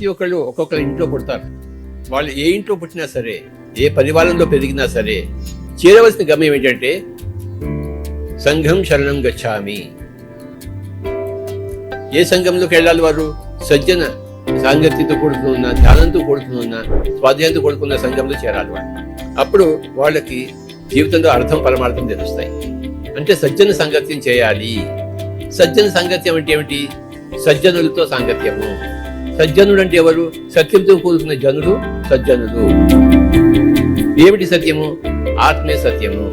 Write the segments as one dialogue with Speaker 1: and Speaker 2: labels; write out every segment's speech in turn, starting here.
Speaker 1: ప్రతి ఒక్కళ్ళు ఒక్కొక్కరు ఇంట్లో పుడతారు. వాళ్ళు ఏ ఇంట్లో పుట్టినా సరే, ఏ పరివారంలో పెరిగినా సరే, చేరవలసిన గమ్యం ఏంటంటే సంఘం శరణం గచ్చామి. ఏ సంఘంలోకి వెళ్ళాలి వారు? సజ్జన సాంగత్యంతో కూడుకున్న, ధ్యానంతో కూడుకున్న, స్వాధ్యాయంతో కూడుకున్న సంఘంలో చేరాలి వాళ్ళు. అప్పుడు వాళ్ళకి జీవితంలో అర్థం పరమార్థం తెలుస్తాయి. అంటే సజ్జన సాంగత్యం చేయాలి. సజ్జన సాంగత్యం అంటే ఏమిటి? సజ్జనులతో సాంగత్యము. సజ్జనుడు అంటే ఎవరు? సత్యంతో కూడుకున్న జనులు సజ్జనులు. ఏమిటి సత్యము? ఆత్మే సత్యము.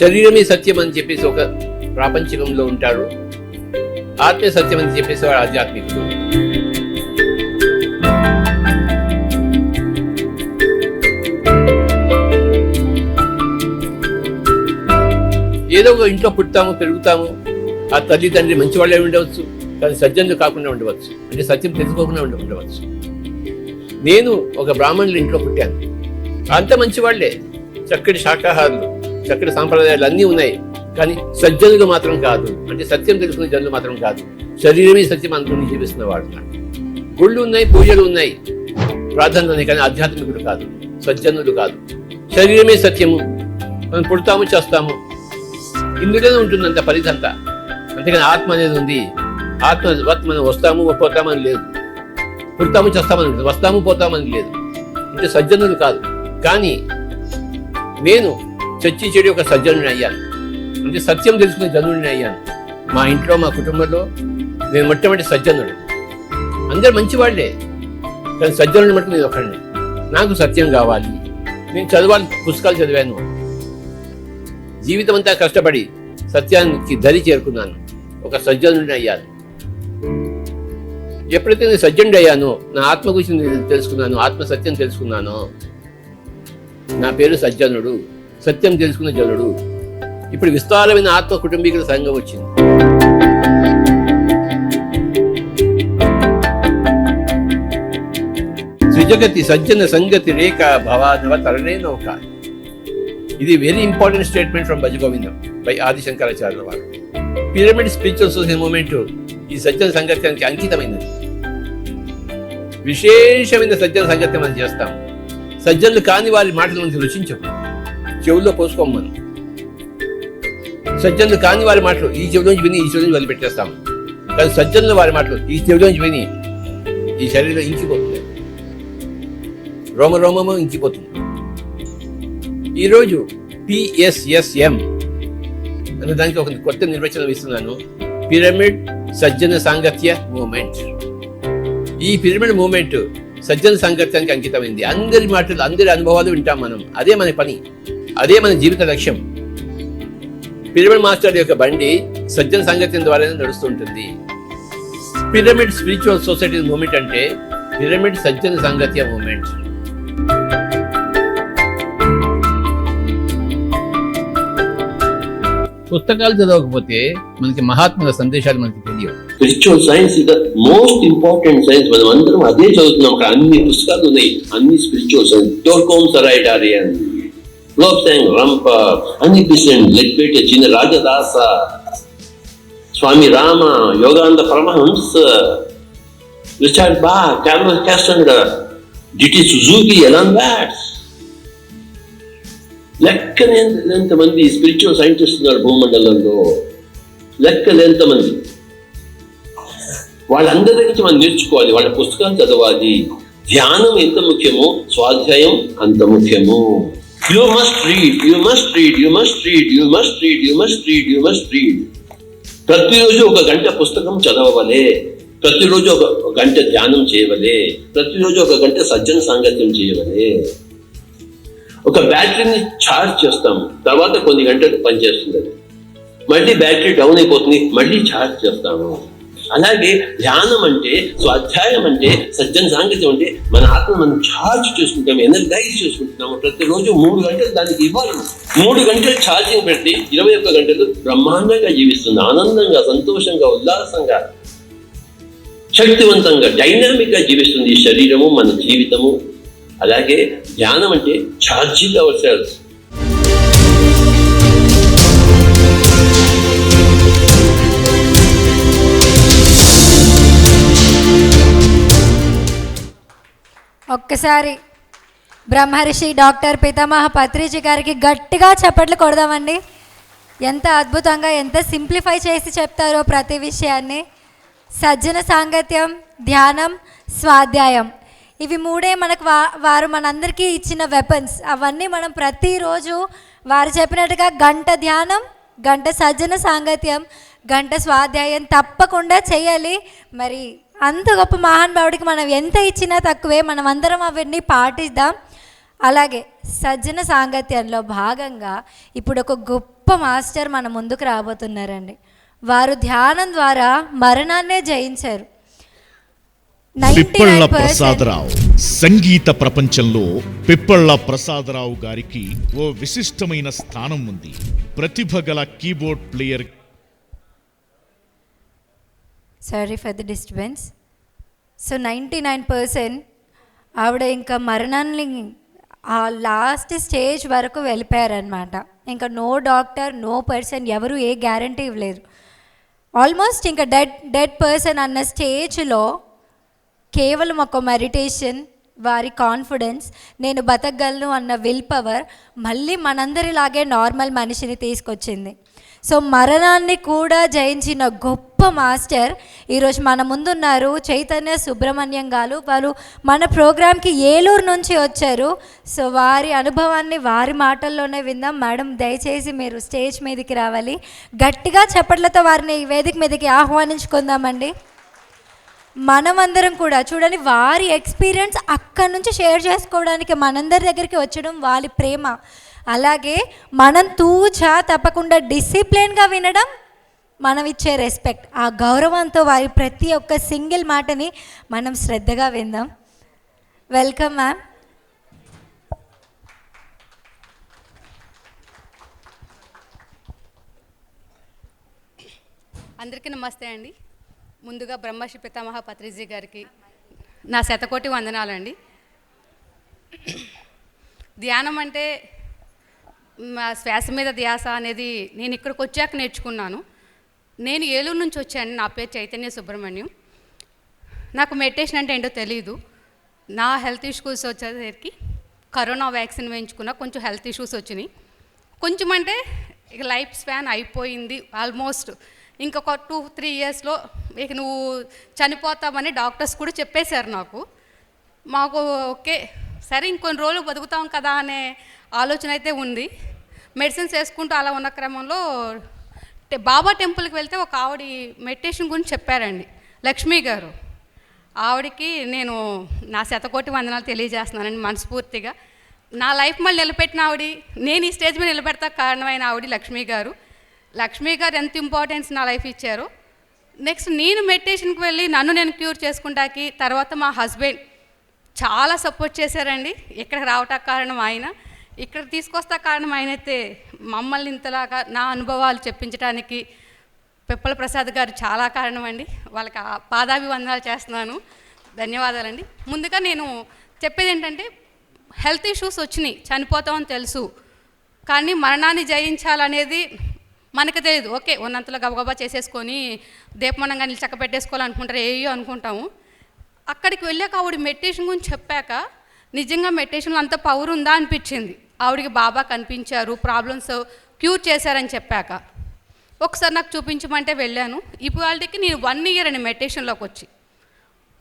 Speaker 1: శరీరమే సత్యం అని చెప్పేసి ఒక ప్రాపంచికంలో ఉంటారు. ఆత్మే సత్యం అని చెప్పేసి వాడు ఆధ్యాత్మికుడు. ఏదో ఒక ఇంట్లో పుడతాము, పెరుగుతాము. ఆ తల్లి తండ్రి మంచి వాళ్ళే ఉండవచ్చు, కానీ సజ్జనులు కాకుండా ఉండవచ్చు. అంటే సత్యం తెలుసుకోకుండా ఉండవచ్చు. నేను ఒక బ్రాహ్మణుల ఇంట్లో పుట్టాను. అంత మంచి వాళ్లే, చక్కటి శాకాహారులు, చక్కటి సాంప్రదాయాలు అన్నీ ఉన్నాయి. కానీ సజ్జనులు మాత్రం కాదు. అంటే సత్యం తెలుసుకునే జనులు మాత్రం కాదు. శరీరమే సత్యం అనుకుని జీవిస్తున్న వాడు. గుళ్ళు ఉన్నాయి, పూజలు ఉన్నాయి, ప్రార్థనలు ఉన్నాయి, కానీ ఆధ్యాత్మికుడు కాదు, సజ్జనులు కాదు. శరీరమే సత్యము. మనం పుడతాము, చేస్తాము, ఇందులోనే ఉంటుంది అంత పరిధంతా. అంతేకాని ఆత్మ అనేది ఉంది. ఆత్మ మనం వస్తాము పోతామని లేదు, పుడతాము చేస్తామని లేదు, వస్తాము పోతామని లేదు. అంటే సజ్జనులు కాదు. కానీ నేను చచ్చి చెడి ఒక సజ్జనుడిని అయ్యాను. అంటే సత్యం తెలుసుకునే జనుడిని అయ్యాను. మా ఇంట్లో, మా కుటుంబంలో నేను మొట్టమొదటి సజ్జనుడు. అందరు మంచివాళ్లే, కానీ సజ్జనుడిని మటుకు నేను ఒకడిని. నాకు సత్యం కావాలి. నేను చదవాలి, పుస్తకాలు చదివాను. జీవితం అంతా కష్టపడి సత్యానికి దరి చేరుకున్నాను. ఒక సజ్జనుడిని అయ్యాను. ఎప్పుడైతే నేను సజ్జనుడి అయ్యానో, నా ఆత్మ గురించి నేను తెలుసుకున్నాను, ఆత్మ సత్యం తెలుసుకున్నానో, నా పేరు సజ్జనుడు, సత్యం తెలుసుకున్న జనుడు. ఇప్పుడు విస్తారమైన ఆత్మ కుటుంబీకుల సంఘం వచ్చింది. త్రిజగతి సజ్జన సంగతి రేఖ భవానవ తరణే నౌక. ఇది very important statement from Bhaja Govindam by ఆదిశంకరాచార్యుల వారు. పిరమిడ్ స్పిరిచువల్ సొసైటీ మూవ్మెంట్ ఈ సజ్జన సంగత్యానికి అంకితమైనది. విశేషమైన సజ్జన సంగత్యం మనం చేస్తాం. సజ్జనులు కాని వారి మాటల నుంచి రుచించవు, చెవుల్లో పోసుకోమను. సజ్జనులు కాని వారి మాటలు ఈ చెవిలోంచి విని ఈ చెవిలోంచి వదిలిపెట్టేస్తాం. కానీ సజ్జనులు వారి మాటలు ఈ చెవిలోంచి విని ఈ శరీరం ఇంకిపోతుంది, రోమరోమము ఇంకిపోతుంది. ఈరోజు PSSM అనే దానికి ఒక కొత్త నిర్వచనం ఇస్తున్నాను. పిరమిడ్ సజ్జన సాంగత్య మూవ్మెంట్. ఈ పిరమిడ్ మూవ్మెంట్ సజ్జన సాంగత్యానికి అంకితమైంది. అందరి మాటలు, అందరి అనుభవాలు వింటాం మనం. అదే మన పని, అదే మన జీవిత లక్ష్యం. పిరమిడ్ మాస్టర్ యొక్క బండి సజ్జన సాంగత్యం ద్వారానే నడుస్తుంటుంది. పిరమిడ్ స్పిరిచువల్ సొసైటీ మూవ్మెంట్ అంటే పిరమిడ్ సజ్జన సాంగత్య మూవ్మెంట్. పుస్తకాలు చదవకపోతే మనకి మహాత్ముల సందేశాలు మనకి తెలియవు.
Speaker 2: Spiritual science is the most important science. మనం అందరం అదే చదువుతున్నాం. అక్కడ అన్ని పుస్తకాలు ఉన్నాయి, అన్ని spiritual science. Torkom Saraydarian, Lobsang Rampa, Annie Besant, Leadbeater, చిన్న రాజదాస, Swami Rama, Yogananda Paramahansa, Richard Bach, Carlos Castaneda, DT Suzuki, Alan Watts. లెక్కలేంతమంది స్పిరిచువల్ సైంటిస్ట్ ఉన్నారు భూమండలంలో. లెక్కలేంతమంది. వాళ్ళందరి నుంచి మనం నేర్చుకోవాలి, వాళ్ళ పుస్తకాలు చదవాలి. ధ్యానం ఎంత ముఖ్యమో స్వాధ్యాయం అంత ముఖ్యము. You must read, you must read, you must read, you must read, you must read, you must read. ప్రతిరోజు 1 గంట పుస్తకం చదవవలే, ప్రతిరోజు 1 గంట ధ్యానం చేయవలే, ప్రతిరోజు 1 గంట సజ్జన సాంగత్యం చేయవలే. ఒక బ్యాటరీని ఛార్జ్ చేస్తాము, తర్వాత కొన్ని గంటలు పనిచేస్తుంది, అది మళ్ళీ బ్యాటరీ డౌన్ అయిపోతుంది, మళ్ళీ ఛార్జ్ చేస్తాము. అలాగే ధ్యానం అంటే, స్వాధ్యాయం అంటే, సజ్జన సాంగత్యం అంటే మన ఆత్మ మనం ఛార్జ్ చేసుకుంటాము, ఎనర్జైజ్ చేసుకుంటున్నాము. ప్రతిరోజు 3 గంటలు దానికి ఇవ్వాలి. 3 గంటలు ఛార్జింగ్ పెట్టి 21 గంటలు బ్రహ్మాండంగా జీవిస్తుంది. ఆనందంగా, సంతోషంగా, ఉల్లాసంగా, శక్తివంతంగా, డైనామిక్ గా జీవిస్తుంది ఈ శరీరము, మన జీవితము. అలాగే ధ్యానం అంటే ఛార్జింగ్ అవర్ సెల్స్.
Speaker 3: ఒక్కసారి బ్రహ్మర్షి డాక్టర్ పితామహ పత్రిజీ గారికి గట్టిగా చప్పట్లు కొడదామండి. ఎంత అద్భుతంగా, ఎంత సింప్లిఫై చేసి చెప్తారో ప్రతి విషయాన్ని. సజ్జన సాంగత్యం, ధ్యానం, స్వాధ్యాయం, ఇవి మూడే మనకు వారు మనందరికీ ఇచ్చిన వెపన్స్. అవన్నీ మనం ప్రతిరోజు వారు చెప్పినట్టుగా గంట ధ్యానం, గంట సజ్జన సాంగత్యం, గంట స్వాధ్యాయం తప్పకుండా చేయాలి. మరి అంత గొప్ప మహానుభావుడికి మనం ఎంత ఇచ్చినా తక్కువే. మనం అందరం అవన్నీ పాటిద్దాం. అలాగే సజ్జన సాంగత్యంలో భాగంగా ఇప్పుడు ఒక గొప్ప మాస్టర్ మన ముందుకు రాబోతున్నారండి. వారు ధ్యానం ద్వారా మరణాన్నే జయించారు.
Speaker 4: పిప్పళ్ళ ప్రసాదరావు సంగీత ప్రపంచంలో పిప్పళ్ళ ప్రసాదరావు గారికి ఓ విశిష్టమైన స్థానం ఉంది. ప్రతిభ గల keyboard player.
Speaker 3: Sorry for the disturbance. So 99% ఆవిడ ఇంకా మరణాన్ని ఆ లాస్ట్ స్టేజ్ వరకు వెళ్ళిపోయారనమాట. ఇంకా నో డాక్టర్, నో పర్సన్, ఎవరు ఏ గ్యారంటీ ఇవ్వలేరు. ఆల్మోస్ట్ ఇంకా డెడ్ పర్సన్ అన్న స్టేజ్లో కేవలం ఒక మెడిటేషన్, వారి కాన్ఫిడెన్స్, నేను బతకగలను అన్న విల్ పవర్ మళ్ళీ మనందరిలాగే నార్మల్ మనిషిని తీసుకొచ్చింది. సో మరణాన్ని కూడా జయించిన గొప్ప మాస్టర్ ఈరోజు మన ముందున్నారు. చైతన్య సుబ్రహ్మణ్యం గారు. వారు మన ప్రోగ్రామ్కి ఏలూరు నుంచి వచ్చారు. సో వారి అనుభవాన్ని వారి మాటల్లోనే విందాం. మేడం, దయచేసి మీరు స్టేజ్ మీదకి రావాలి. గట్టిగా చప్పట్లతో వారిని ఈ వేదిక మీదకి ఆహ్వానించుకుందామండి. మనమందరం కూడా చూడండి, వారి ఎక్స్పీరియన్స్ అక్కడి నుంచి షేర్ చేసుకోవడానికి మనందరి దగ్గరికి వచ్చడం వారి ప్రేమ. అలాగే మనం తూచా తప్పకుండా డిసిప్లిన్గా వినడం మనం ఇచ్చే రెస్పెక్ట్. ఆ గౌరవంతో వారి ప్రతి ఒక్క సింగిల్ మాటని మనం శ్రద్ధగా విందాం. Welcome ma'am.
Speaker 5: అందరికీ నమస్తే అండి. ముందుగా బ్రహ్మర్షి పితామహ పత్రిజీ గారికి నా శతకోటి వందనాలండి. ధ్యానం అంటే శ్వాస మీద ధ్యాస అనేది నేను ఇక్కడికి వచ్చాక నేర్చుకున్నాను. నేను ఏలూరు నుంచి వచ్చాను. నా పేరు చైతన్య సుబ్రహ్మణ్యం. నాకు మెడిటేషన్ అంటే ఏంటో తెలీదు. నా హెల్త్ ఇష్యూస్ వచ్చేసరికి కరోనా వ్యాక్సిన్ వేయించుకున్నా, కొంచెం హెల్త్ ఇష్యూస్ వచ్చినాయి. కొంచెం అంటే ఇక లైఫ్ స్పాన్ అయిపోయింది ఆల్మోస్ట్. ఇంకొక 2-3 ఇయర్స్లో ఇక నువ్వు చనిపోతామని డాక్టర్స్ కూడా చెప్పేశారు నాకు. మాకు ఓకే సరే ఇంకొన్ని రోజులు బతుకుతాం కదా అనే ఆలోచన అయితే ఉంది. మెడిసిన్స్ వేసుకుంటూ అలా ఉన్న క్రమంలో బాబా టెంపుల్కి వెళ్తే ఒక ఆవిడ మెడిటేషన్ గురించి చెప్పారండి, లక్ష్మీ గారు. ఆవిడకి నేను నా శతకోటి వందనాలు తెలియజేస్తున్నానండి మనస్ఫూర్తిగా. నా లైఫ్ మళ్ళీ నిలబెట్టిన ఆవిడ, నేను ఈ స్టేజ్ మీద నిలబెడతా కారణమైన ఆవిడ లక్ష్మీ గారు. లక్ష్మీ గారు ఎంత ఇంపార్టెన్స్ నా లైఫ్ ఇచ్చారు. నెక్స్ట్ నేను మెడిటేషన్కి వెళ్ళి నన్ను నేను క్యూర్ చేసుకుంటాకి తర్వాత మా హస్బెండ్ చాలా సపోర్ట్ చేశారండి. ఇక్కడికి రావటానికి కారణం ఆయన, ఇక్కడ తీసుకొస్తా కారణం ఆయన. అయితే మమ్మల్ని ఇంతలాగా నా అనుభవాలు చెప్పించడానికి పిప్పల ప్రసాద్ గారు చాలా కారణం అండి. వాళ్ళకి పాదాభివందనాలు చేస్తున్నాను, ధన్యవాదాలండి. ముందుగా నేను చెప్పేది ఏంటంటే, హెల్త్ ఇష్యూస్ వచ్చినాయి, చనిపోతామని తెలుసు, కానీ మరణాన్ని జయించాలనేది మనకు తెలియదు. ఓకే ఉన్నంతలో గబగబా చేసేసుకొని దీపమనంగా నీళ్ళు చక్క పెట్టేసుకోవాలనుకుంటారు, ఏయో అనుకుంటాము. అక్కడికి వెళ్ళాక ఆవిడ మెడిటేషన్ గురించి చెప్పాక నిజంగా మెడిటేషన్లో అంత పవర్ ఉందా అనిపించింది. ఆవిడకి బాబా కనిపించారు, ప్రాబ్లమ్స్ క్యూర్ చేశారని చెప్పాక ఒకసారి నాకు చూపించమంటే వెళ్ళాను. ఇవాళకి నేను 1 ఇయర్ అండి మెడిటేషన్లోకి వచ్చి.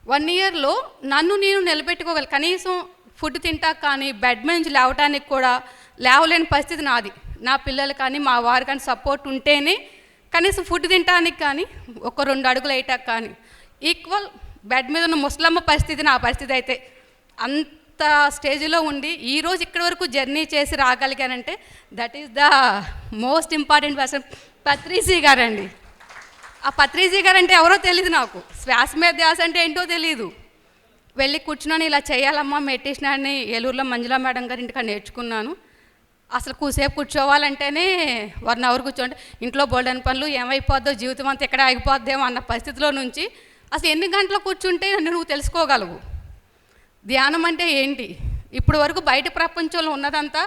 Speaker 5: 1 ఇయర్లో నన్ను నేను నిలబెట్టుకోగల, కనీసం ఫుడ్ తింటా కానీ బెడ్ మీద నుంచి లేవటానికి కూడా లేవలేని పరిస్థితి నాది. నా పిల్లలు కానీ మా వారు కానీ సపోర్ట్ ఉంటేనే కనీసం ఫుడ్ తినడానికి కానీ ఒక 2 అడుగులు వేయటానికి కానీ ఈక్వల్ బెడ్ మీద ఉన్న ముసలమ్మ పరిస్థితి నా పరిస్థితి. అయితే అంత స్టేజ్లో ఉండి ఈరోజు ఇక్కడి వరకు జర్నీ చేసి రాగలిగానంటే that is the most important person Patriji గారండి. ఆ పత్రిజీ గారు అంటే ఎవరో తెలియదు నాకు, శ్వాస మీద ధ్యాస అంటే ఏంటో తెలియదు. వెళ్ళి కూర్చున్నాను, ఇలా చేయాలమ్మా మెడిటేషన్ అని ఏలూరులో మంజులా మేడం గారి ఇంటికి నేర్చుకున్నాను. అసలు కూసేపు కూర్చోవాలంటేనే 1 అవర్ కూర్చోండి, ఇంట్లో బోల్డెన్ పనులు, ఏమైపోద్దో జీవితం అంతా ఎక్కడ ఆగిపోద్దేమో అన్న పరిస్థితిలో నుంచి అసలు ఎన్ని గంటలు కూర్చుంటే నువ్వు తెలుసుకోగలవు ధ్యానం అంటే ఏంటి. ఇప్పుడు వరకు బయట ప్రపంచంలో ఉన్నదంతా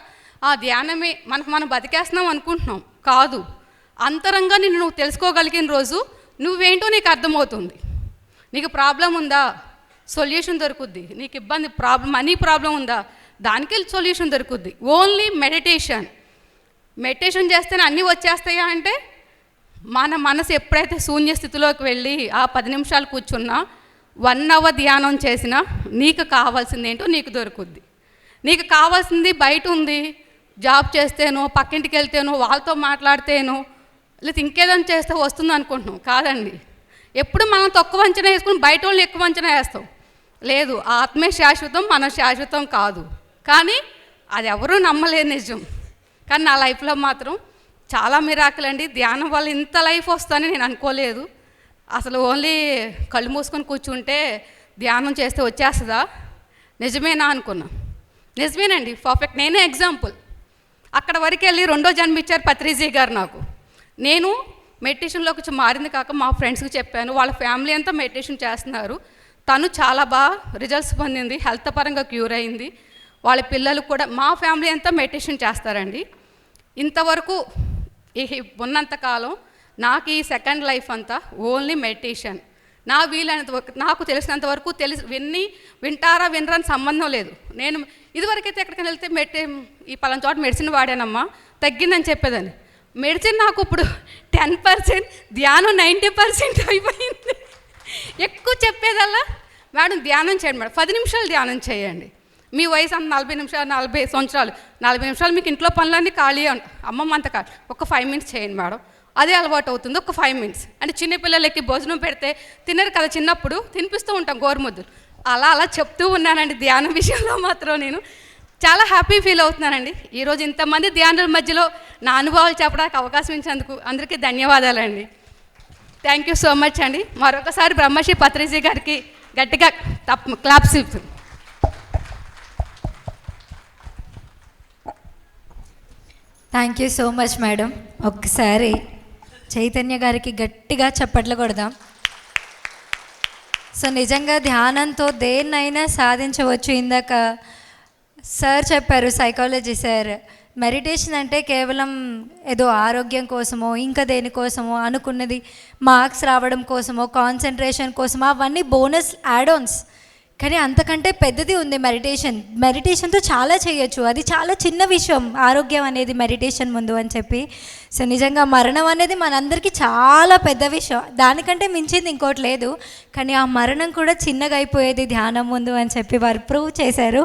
Speaker 5: ఆ ధ్యానమే, మనం బతికేస్తున్నాం అనుకుంటున్నాం, కాదు. అంతరంగా నువ్వు తెలుసుకోగలిగిన రోజు నువ్వేంటో నీకు అర్థమవుతుంది. నీకు ప్రాబ్లం ఉందా, సొల్యూషన్ దొరుకుద్ది. నీకు ఇబ్బంది మనీ ప్రాబ్లం ఉందా, దానికి సొల్యూషన్ దొరుకుద్ది. ఓన్లీ మెడిటేషన్ చేస్తేనే అన్నీ వచ్చేస్తాయా అంటే, మన మనసు ఎప్పుడైతే శూన్య స్థితిలోకి వెళ్ళి ఆ 10 నిమిషాలు కూర్చున్నా, 1 అవర్ ధ్యానం చేసినా నీకు కావాల్సింది ఏంటో నీకు దొరుకుద్ది. నీకు కావాల్సింది బయట ఉంది, జాబ్ చేస్తేనో, పక్కింటికి వెళ్తేనో, వాళ్ళతో మాట్లాడితేనో, లేదా ఇంకేదైనా చేస్తే వస్తుంది అనుకుంటున్నాం. కాదండి, ఎప్పుడు మనం తక్కువ అంచనా వేసుకుని బయట వాళ్ళని ఎక్కువ అంచనా వేస్తాం. లేదు, ఆత్మే శాశ్వతం, మన శాశ్వతం కాదు. కానీ అది ఎవరూ నమ్మలేని నిజం. కానీ నా లైఫ్లో మాత్రం చాలా మిరాకిల్ అండి. ధ్యానం వల్ల ఇంత లైఫ్ వస్తుందని నేను అనుకోలేదు. అసలు ఓన్లీ కళ్ళు మూసుకొని కూర్చుంటే ధ్యానం చేస్తే వచ్చేస్తుందా, నిజమేనా అనుకున్నా. నిజమేనండి, పర్ఫెక్ట్. నేనే ఎగ్జాంపుల్. అక్కడ వరకు వెళ్ళి 2వ జన్మ ఇచ్చారు పత్రిజీ గారు నాకు. నేను మెడిటేషన్లోకి వచ్చి మారింది కాక మా ఫ్రెండ్స్కి చెప్పాను. వాళ్ళ ఫ్యామిలీ అంతా మెడిటేషన్ చేస్తున్నారు. తను చాలా బాగా రిజల్ట్స్ పొందింది, హెల్త్ పరంగా క్యూర్ అయింది. వాళ్ళ పిల్లలు కూడా, మా ఫ్యామిలీ అంతా మెడిటేషన్ చేస్తారండి. ఇంతవరకు ఉన్నంతకాలం నాకు ఈ సెకండ్ లైఫ్ అంతా ఓన్లీ మెడిటేషన్. నా వీలైనంత వరకు, నాకు తెలిసినంత వరకు వింటారా వినరా అని సంబంధం లేదు. నేను ఇదివరకైతే ఎక్కడికైనా వెళ్తే ఈ పలానా చోట మెడిసిన్ వాడానమ్మా, తగ్గిందని చెప్పేదాన్ని. మెడిసిన్ నాకు ఇప్పుడు 10%, ధ్యానం 90% అయిపోయింది. ఎక్కువ చెప్పేదల్లా, మేడం ధ్యానం చేయండి మేడం, 10 నిమిషాలు ధ్యానం చేయండి. మీ వయసు అంత 40 నిమిషాలు, 40 సంవత్సరాలు, 40 నిమిషాలు మీకు ఇంట్లో పనులన్నీ ఖాళీ అమ్మమ్మ అంత ఖాళీ, ఒక 5 మినిట్స్ చేయండి మేడం, అదే అలవాటు అవుతుంది. ఒక 5 మినిట్స్ అంటే చిన్నపిల్లలకి భోజనం పెడితే తినరు కదా, చిన్నప్పుడు తినిపిస్తూ ఉంటాం గోరుముద్దలు, అలా చెప్తూ ఉన్నానండి. ధ్యానం విషయంలో మాత్రం నేను చాలా హ్యాపీ ఫీల్ అవుతున్నానండి. ఈరోజు ఇంతమంది ధ్యానుల మధ్యలో నా అనుభవాలు చెప్పడానికి అవకాశం ఇచ్చినందుకు అందరికీ ధన్యవాదాలండి. థ్యాంక్ యూ సో మచ్ అండి. మరొకసారి బ్రహ్మశ్రీ పత్రిజీ గారికి గట్టిగా క్లాప్స్ ఇస్తుంది.
Speaker 3: Thank you so much madam. ఒక్కసారి చైతన్య గారికి గట్టిగా చప్పట్లు కొడదాం. సో నిజంగా ధ్యానంతో దేన్నైనా సాధించవచ్చు. ఇందాక సార్ చెప్పారు, సైకాలజీ సార్, మెడిటేషన్ అంటే కేవలం ఏదో ఆరోగ్యం కోసమో ఇంకా దేనికోసమో అనుకున్నది మార్క్స్ రావడం కోసమో కాన్సన్ట్రేషన్ కోసమో అవన్నీ బోనస్ యాడ్-ఆన్స్. కానీ అంతకంటే పెద్దది ఉంది మెడిటేషన్తో చాలా చేయొచ్చు. అది చాలా చిన్న విషయం ఆరోగ్యం అనేది మెడిటేషన్ ముందు అని చెప్పి. సో నిజంగా మరణం అనేది మనందరికీ చాలా పెద్ద విషయం, దానికంటే మించింది ఇంకోటి లేదు. కానీ ఆ మరణం కూడా చిన్నగా అయిపోయేది ధ్యానం ముందు అని చెప్పి వారు ప్రూవ్ చేశారు.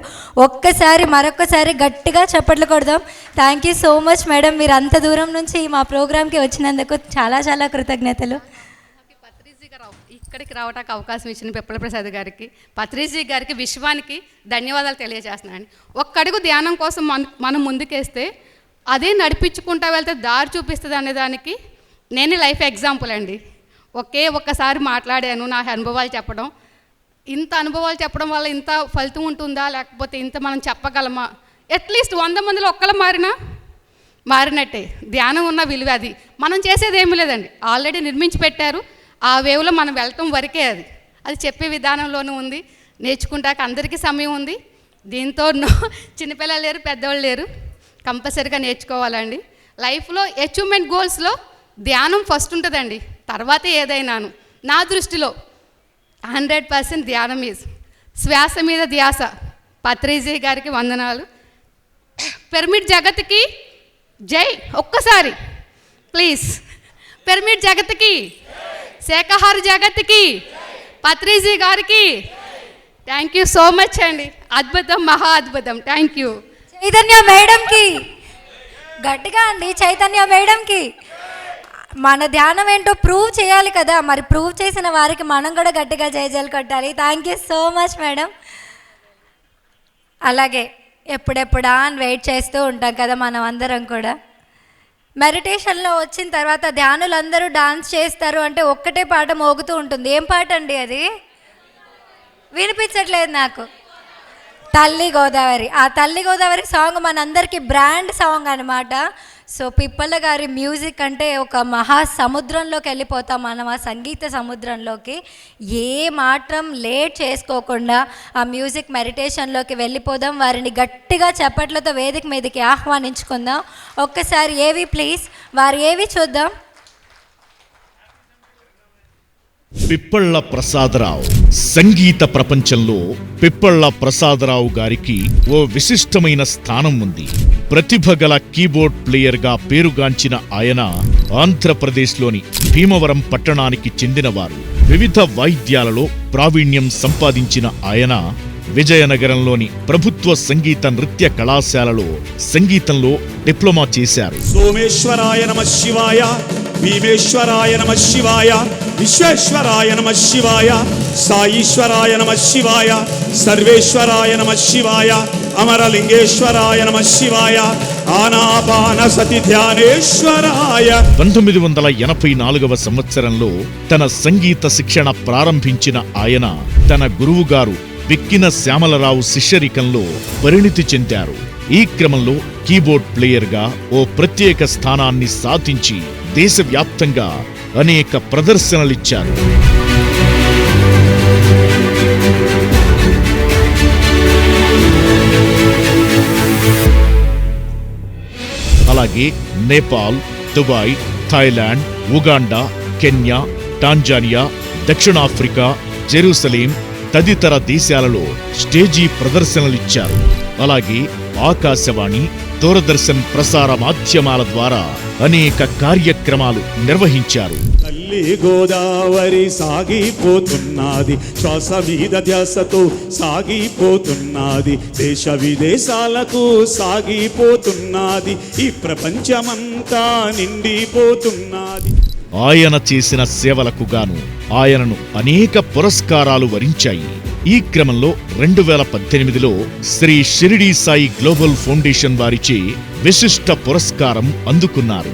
Speaker 3: మరొక్కసారి గట్టిగా చప్పట్లు కొడదాం. Thank you so much madam, మీరు అంత దూరం నుంచి మా ప్రోగ్రామ్కి వచ్చినందుకు చాలా చాలా కృతజ్ఞతలు.
Speaker 5: ఇక్కడికి రావడానికి అవకాశం ఇచ్చిన పిప్పల ప్రసాద్ గారికి, పత్రిజీ గారికి, విశ్వానికి ధన్యవాదాలు తెలియజేస్తున్నానండి. ఒక్కడుగు ధ్యానం కోసం మనం ముందుకేస్తే అదే నడిపించుకుంటా వెళ్తే దారి చూపిస్తుంది అనేదానికి నేను లైఫ్ ఎగ్జాంపుల్ అండి. ఒక్కసారి మాట్లాడాను, నా అనుభవాలు చెప్పడం. ఇంత అనుభవాలు చెప్పడం వల్ల ఇంత ఫలితం ఉంటుందా, లేకపోతే ఇంత మనం చెప్పగలమా? అట్లీస్ట్ 100 మందిలో ఒక్కరు మారినట్టే. ధ్యానం ఉన్న విలువ అది. మనం చేసేది ఏమీ లేదండి, ఆల్రెడీ నిర్మించి పెట్టారు. ఆ వేవ్లో మనం వెళ్ళటం వరకే. అది చెప్పే విధానంలోనూ ఉంది. నేర్చుకుంటాక అందరికీ సమయం ఉంది. దీంతో చిన్నపిల్లలు లేరు, పెద్దవాళ్ళు లేరు, కంపల్సరీగా నేర్చుకోవాలండి. లైఫ్లో అచీవ్మెంట్ గోల్స్లో ధ్యానం ఫస్ట్ ఉంటుందండి, తర్వాతే ఏదైనాను. నా దృష్టిలో 100% ధ్యానం ఈజ్. శ్వాస మీద ధ్యాస. పత్రిజీ గారికి వందనాలు. పిరమిడ్ జగత్కి జై. ఒక్కసారి ప్లీజ్, పిరమిడ్ జగత్కి, శాకాహార జగత్కి, పత్రిజీ గారికి థ్యాంక్ యూ సో మచ్ అండి. అద్భుతం, మహా అద్భుతం. Thank you.
Speaker 3: చైతన్య మేడంకి గట్టిగా అండి, చైతన్య మేడంకి. మన ధ్యానం ఏంటో ప్రూవ్ చేయాలి కదా, మరి ప్రూవ్ చేసిన వారికి మనం కూడా గట్టిగా జయజయలు కొట్టాలి. Thank you so much madam. అలాగే ఎప్పుడెప్పుడా అని వెయిట్ చేస్తూ ఉంటాం కదా మనం అందరం కూడా. మెడిటేషన్లో వచ్చిన తర్వాత ధ్యానులందరూ డాన్స్ చేస్తారు అంటే ఒక్కటే పాట మోగుతూ ఉంటుంది. ఏం పాట అండి అది? వినిపించట్లేదు నాకు. తల్లి గోదావరి. ఆ తల్లి గోదావరి సాంగ్ మనందరికీ బ్రాండ్ సాంగ్ అనమాట. సో పిప్పల గారి మ్యూజిక్ అంటే ఒక మహా సముద్రంలోకి వెళ్ళిపోతాం మనం, ఆ సంగీత సముద్రంలోకి. ఏ మాత్రం లేట్ చేసుకోకుండా ఆ మ్యూజిక్ మెడిటేషన్లోకి వెళ్ళిపోదాం. వారిని గట్టిగా చప్పట్లతో వేదిక మీదకి ఆహ్వానించుకుందాం. ఒక్కసారి ఏవి ప్లీజ్, వారు ఏవి చూద్దాం.
Speaker 4: పిప్పళ్ళ ప్రసాదరావు. సంగీత ప్రపంచంలో పిప్పళ్ళ ప్రసాదరావు గారికి ఓ విశిష్టమైన స్థానం ఉంది. ప్రతిభ గల కీబోర్డ్ ప్లేయర్గా పేరుగాంచిన ఆయన ఆంధ్రప్రదేశ్లోని భీమవరం పట్టణానికి చెందినవారు. వివిధ వాయిద్యాలలో ప్రావీణ్యం సంపాదించిన ఆయన విజయనగరంలోని ప్రభుత్వ సంగీత నృత్య కళాశాలలో సంగీతంలో డిప్లొమా చేశారు.
Speaker 6: సోమేశ్వరాయ నమః శివాయ, భీమేశ్వరాయ నమః శివాయ, విశ్వేశ్వరాయ నమః శివాయ, సాయీశ్వరాయ నమః శివాయ, సర్వేశ్వరాయ నమః శివాయ, అమరలింగేశ్వరాయ నమః శివాయ, ఆనాపాన సతి ధ్యానేశ్వరాయ.
Speaker 4: 1984వ సంవత్సరంలో తన సంగీత శిక్షణ ప్రారంభించిన ఆయన తన గురువుగారు విక్కిన శ్యామలరావు శిష్యరికంలో పరిణితి చెందారు. ఈ క్రమంలో కీబోర్డ్ ప్లేయర్గా ఓ ప్రత్యేక స్థానాన్ని సాధించి దేశవ్యాప్తంగా అనేక ప్రదర్శనలిచ్చారు. అలాగే Nepal, Dubai, Thailand, Uganda, Kenya, Tanzania, దక్షిణాఫ్రికా, జెరూసలేం తదితర దేశాలలో స్టేజీ ప్రదర్శనలిచ్చారు. అలాగే ఆకాశవాణి, దూరదర్శన్ ప్రసార మాధ్యమాల ద్వారా అనేక కార్యక్రమాలు నిర్వహించారు.
Speaker 6: తల్లి గోదావరి సాగిపోతున్నది, శ్వాస మీద ధ్యాసతో సాగిపోతున్నది, దేశ విదేశాలకు సాగిపోతున్నది, ఈ ప్రపంచమంతా నిండిపోతున్నది.
Speaker 4: ఆయన చేసిన సేవలకు గాను ఆయనను అనేక పురస్కారాలు వరించాయి. ఈ క్రమంలో 2018లో శ్రీ షిరిడీ సాయి గ్లోబల్ ఫౌండేషన్ వారిచే విశిష్ట పురస్కారం అందుకున్నారు.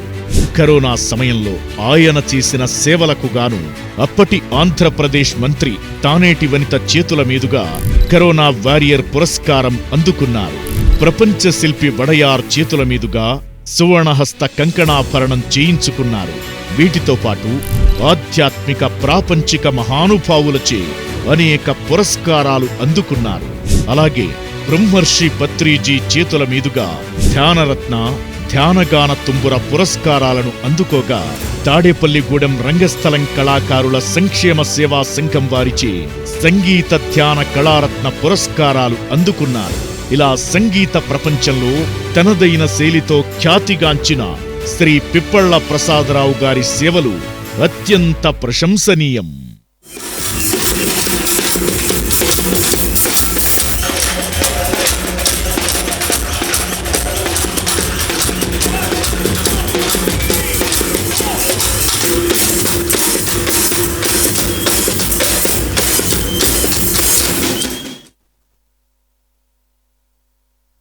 Speaker 4: కరోనా సమయంలో ఆయన చేసిన సేవలకు గాను అప్పటి ఆంధ్రప్రదేశ్ మంత్రి తానేటి వనిత చేతుల మీదుగా కరోనా వారియర్ పురస్కారం అందుకున్నారు. ప్రపంచ శిల్పి వడయార్ చేతుల మీదుగా సువర్ణహస్త కంకణాభరణం చేయించుకున్నారు. వీటితో పాటు ఆధ్యాత్మిక ప్రాపంచిక మహానుభావులచే అనేక పురస్కారాలు అందుకున్నారు. అలాగే బ్రహ్మర్షి పత్రిజీ చేతుల మీదుగా ధ్యానరత్న, ధ్యానగాన తుంబుర పురస్కారాలను అందుకోగా తాడేపల్లిగూడెం రంగస్థలం కళాకారుల సంక్షేమ సేవా సంఘం వారిచే సంగీత ధ్యాన కళారత్న పురస్కారాలు అందుకున్నారు. ఇలా సంగీత ప్రపంచంలో తనదైన శైలితో ఖ్యాతిగాంచిన శ్రీ పిప్పళ్ళ ప్రసాదరావు గారి సేవలు అత్యంత ప్రశంసనీయం.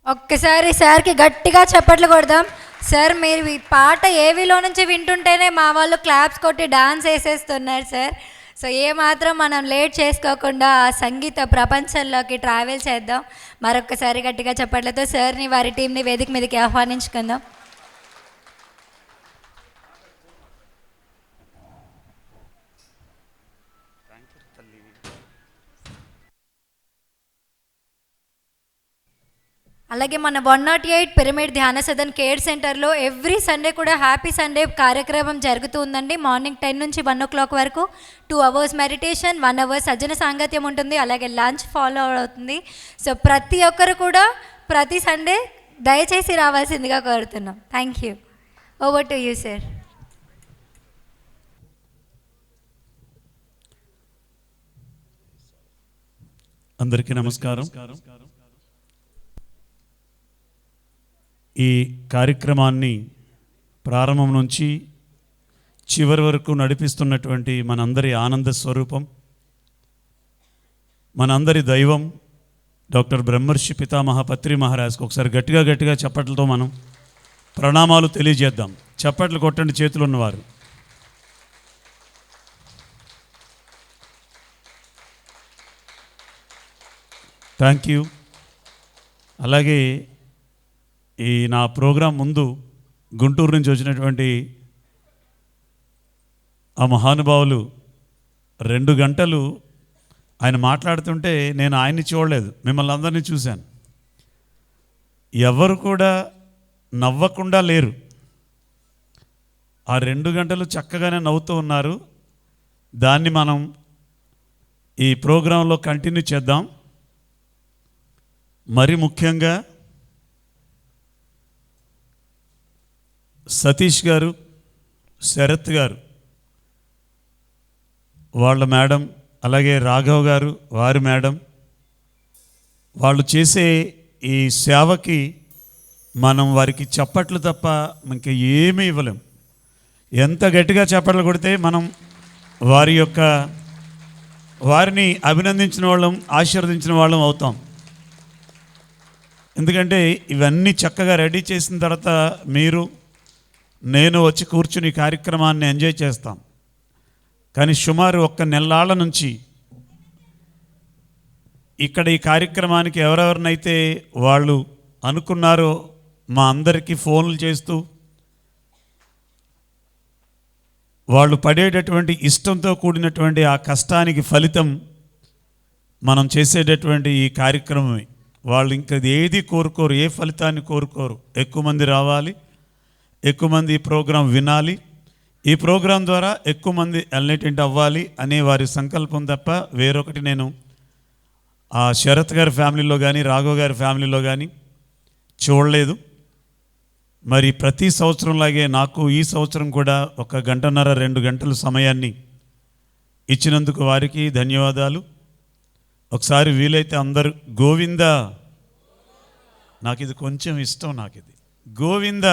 Speaker 3: ఒక్కసారి సార్కి గట్టిగా చప్పట్లు కొడదాం. సార్ మీరు ఈ పాట ఏవీలో నుంచి వింటుంటేనే మా వాళ్ళు క్లాప్స్ కొట్టి డాన్స్ వేసేస్తున్నారు సార్. సో ఏమాత్రం మనం లేట్ చేసుకోకుండా ఆ సంగీత ప్రపంచంలోకి ట్రావెల్ చేద్దాం. మరొకసారి గట్టిగా చప్పట్లతో సార్ని వారి టీంని వేదిక మీదకి ఆహ్వానించుకుందాం. అలాగే మన 108 పిరమిడ్ ధ్యాన సదన్ కేర్ సెంటర్లో ఎవ్రీ సండే కూడా హ్యాపీ సండే కార్యక్రమం జరుగుతూ ఉందండి. మార్నింగ్ 10 నుంచి 1 o'clock వరకు 2 hours మెడిటేషన్, 1 hour సజ్జన సాంగత్యం ఉంటుంది. అలాగే లంచ్ ఫాలో అవుతుంది. సో ప్రతి ఒక్కరు కూడా ప్రతి సండే దయచేసి రావాల్సిందిగా కోరుతున్నాం. Thank you. Over to you sir.
Speaker 6: అందరికీ నమస్కారం. ఈ కార్యక్రమాన్ని ప్రారంభం నుంచి చివరి వరకు నడిపిస్తున్నటువంటి మనందరి ఆనంద స్వరూపం, మనందరి దైవం డాక్టర్ బ్రహ్మర్షి పితామహ పత్రి మహారాజ్కి ఒకసారి గట్టిగా చప్పట్లతో మనం ప్రణామాలు తెలియజేద్దాం. చప్పట్లు కొట్టండి చేతులు ఉన్నవారు. Thank you. అలాగే ఈ నా ప్రోగ్రాం ముందు గుంటూరు నుంచి వచ్చినటువంటి ఆ మహానుభావులు 2 గంటలు ఆయన మాట్లాడుతుంటే నేను ఆయన్ని చూడలేదు, మిమ్మల్ని అందరినీ చూశాను. ఎవరు కూడా నవ్వకుండా లేరు. ఆ 2 గంటలు చక్కగానే నవ్వుతూ ఉన్నారు. దాన్ని మనం ఈ ప్రోగ్రాంలో కంటిన్యూ చేద్దాం. మరి ముఖ్యంగా సతీష్ గారు, శరత్ గారు, వాళ్ళ మేడం, అలాగే రాఘవ్ గారు వారి మేడం, వాళ్ళు చేసే ఈ సేవకి మనం వారికి చప్పట్లు తప్ప ఇంకా ఏమీ ఇవ్వలేం. ఎంత గట్టిగా చప్పట్లు కొడితే మనం వారిని అభినందించిన వాళ్ళం, ఆశీర్వదించిన వాళ్ళం అవుతాం. ఎందుకంటే ఇవన్నీ చక్కగా రెడీ చేసిన తర్వాత నేను వచ్చి కూర్చుని ఈ కార్యక్రమాన్ని ఎంజాయ్ చేస్తాం. కానీ సుమారు 1 నెలల నుంచి ఇక్కడ ఈ కార్యక్రమానికి ఎవరెవరినైతే వాళ్ళు అనుకున్నారో మా అందరికీ ఫోన్లు చేస్తూ వాళ్ళు పడేటటువంటి ఇష్టంతో కూడినటువంటి ఆ కష్టానికి ఫలితం మనం చేసేటటువంటి ఈ కార్యక్రమమే. వాళ్ళు ఇంకా ఏది కోరుకోరు, ఏ ఫలితాన్ని కోరుకోరు. ఎక్కువ మంది రావాలి, ఎక్కువ మంది ఈ ప్రోగ్రాం వినాలి, ఈ ప్రోగ్రాం ద్వారా ఎక్కువ మంది ఎలినేటెంట్ అవ్వాలి అనే వారి సంకల్పం తప్ప వేరొకటి నేను ఆ శరత్ గారి ఫ్యామిలీలో కానీ రాఘవ్ గారి ఫ్యామిలీలో కానీ చూడలేదు. మరి ప్రతి సంవత్సరంలాగే నాకు ఈ సంవత్సరం కూడా 1 గంటన్నర 2 గంటల సమయాన్ని ఇచ్చినందుకు వారికి ధన్యవాదాలు. ఒకసారి వీలైతే అందరూ గోవింద, నాకు ఇది కొంచెం ఇష్టం, నాకు ఇది గోవింద.